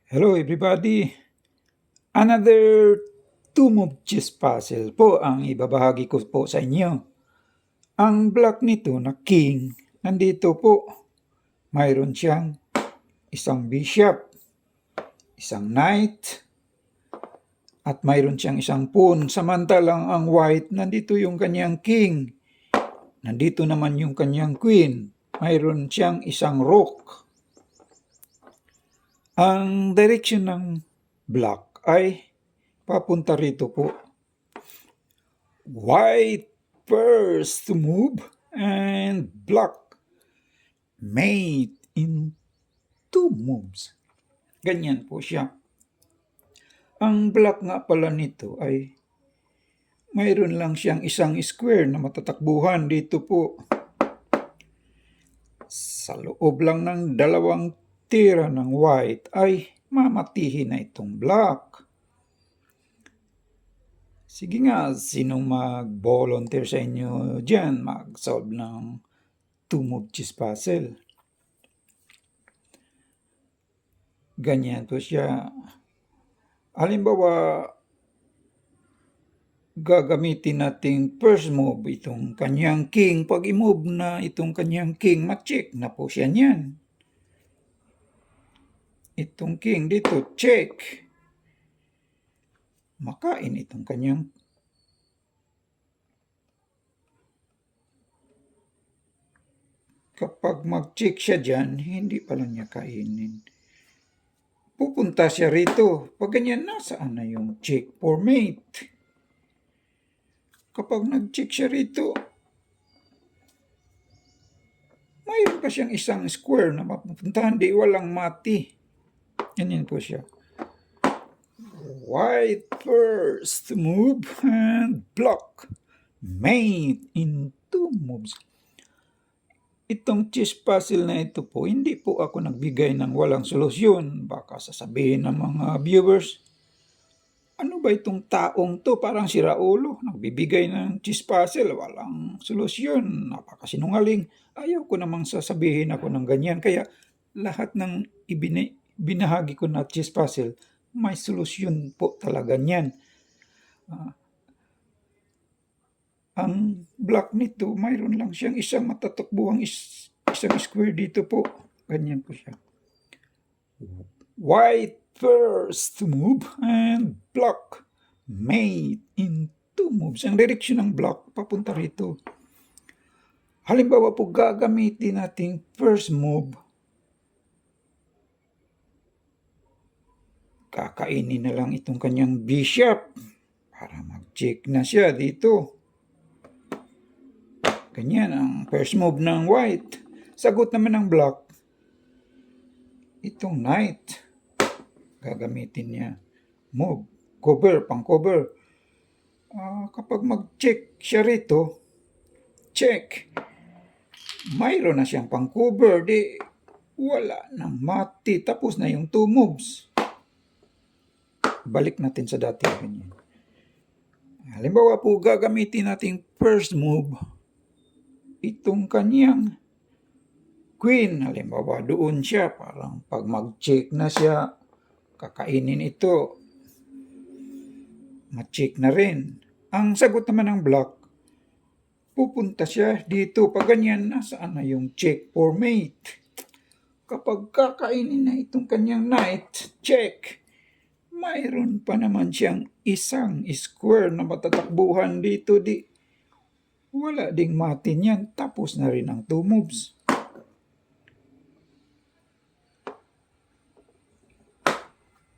Hello everybody! Another two-move chess puzzle po ang ibabahagi ko po sa inyo. Ang block nito na king, nandito po. Mayroon siyang isang bishop, isang knight, at mayroon siyang isang pawn. Samantalang ang white, nandito yung kanyang king. Nandito naman yung kanyang queen. Mayroon siyang isang rook. Ang direction ng black ay papunta rito po. White first to move and black made in two moves. Ganyan po siya. Ang black nga pala nito ay mayroon lang siyang isang square na matatakbuhan dito po. Sa loob lang ng dalawang tira ng white ay mamatihin na itong black. Sige nga, sinong mag-volunteer sa inyo dyan mag-solve ng two-move chess puzzle? Ganyan po siya. Halimbawa, gagamitin natin first move itong kanyang king. Pag i-move na itong kanyang king, ma-check na po siya niyan. Itong king dito, check. Makain itong kanyang kapag mag-check siya dyan, hindi pala niya kainin. Pupunta siya rito. Pag ganyan, nasaan na yung check for mate? Kapag nag-check siya rito, mayroon pa siyang isang square na mapupuntahan, di walang mati. Ganyan po siya. White first move and block mate in two moves. Itong chess puzzle na ito po, hindi po ako nagbigay ng walang solusyon. Baka sasabihin ng mga viewers, ano ba itong taong to? Parang si Raulo, nagbibigay ng chess puzzle, walang solusyon, napakasinungaling. Ayaw ko namang sasabihin ako ng ganyan. Kaya lahat ng binahagi ko na chess puzzle, may solusyon po talaga niyan. Ang block nito, mayroon lang siyang isang matatakbuhang isang square dito po. Ganyan po siya. White first move and block made in two moves. Ang direksyon ng block papunta rito. Halimbawa po gagamitin natin first move. Kakainin na lang itong kanyang bishop para mag-check na siya dito. Ganyan ang first move ng white. Sagot naman ng black, itong knight. Gagamitin niya. Move. Cover. Pang cover. Kapag mag-check siya rito, check. Mayroon na siyang pang cover. Di wala nang mati. Tapos na yung two moves. Balik natin sa dati. Ganyan. Halimbawa po, gagamitin natin first move. Itong kanyang queen, halimbawa doon siya, parang pag mag-check na siya, kakainin ito, ma-check na rin. Ang sagot naman ng black, pupunta siya dito, pag ganyan, nasaan na yung check for mate? Kapag kakainin na itong kanyang knight, check, mayroon pa naman siyang isang square na matatakbuhan dito, wala ding mati niyan, tapos na rin ang two moves.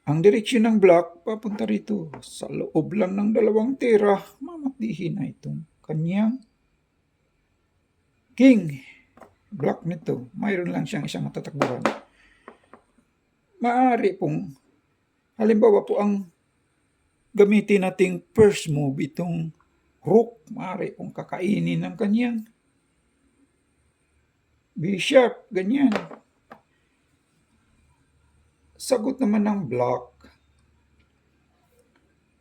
Ang direksyon ng black, papunta rito. Sa loob lang ng dalawang tira, mamatihin na itong kanyang king. Black nito, mayroon lang siyang isang matatakbuhan. Maaari pong, halimbawa po ang gamitin nating first move, itong rook, maaari pong kakainin ng kanyang bishop, ganyan. Sagot naman ng black,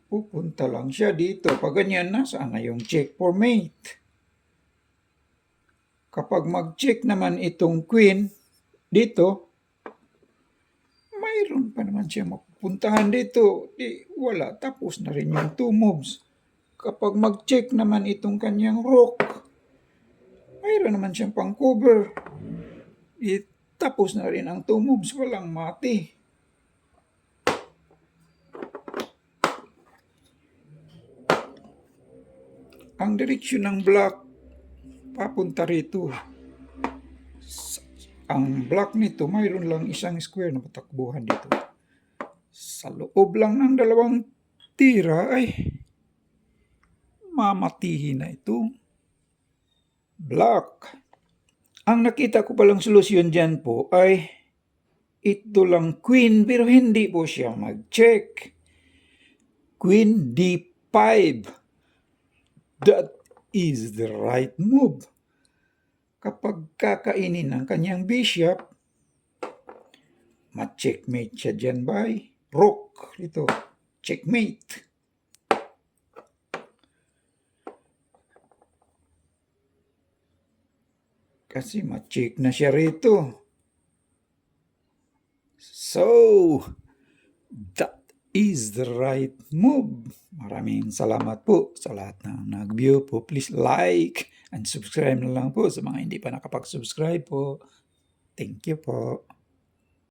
pupunta lang siya dito. Pag ganyan, nasaan na yung check for mate? Kapag mag-check naman itong queen dito, mayroon pa naman siya mapupuntahan dito. Di wala, tapos na rin yung 2 moves. Kapag mag-check naman itong kanyang rook, mayroon naman siyang pang-cover. Tapos na rin ang 2 moves, walang mati. Ang direksyon ng black, papunta rito. Ang black nito, mayroon lang isang square na patakbuhan dito. Sa loob lang ng 2 tira ay mamatihin na ito. Black. Ang nakita ko palang solusyon dyan po ay ito lang queen, pero hindi po siya mag-check. Queen D5. That is the right move. Kapag kakainin ng kanyang bishop, ma-checkmate siya dyan by rook. Ito, checkmate. Kasi ma-check na siya rito. So, that is the right move. Maraming salamat po sa lahat ng nag-view po. Please like and subscribe na lang po sa mga hindi pa nakapag-subscribe po. Thank you po.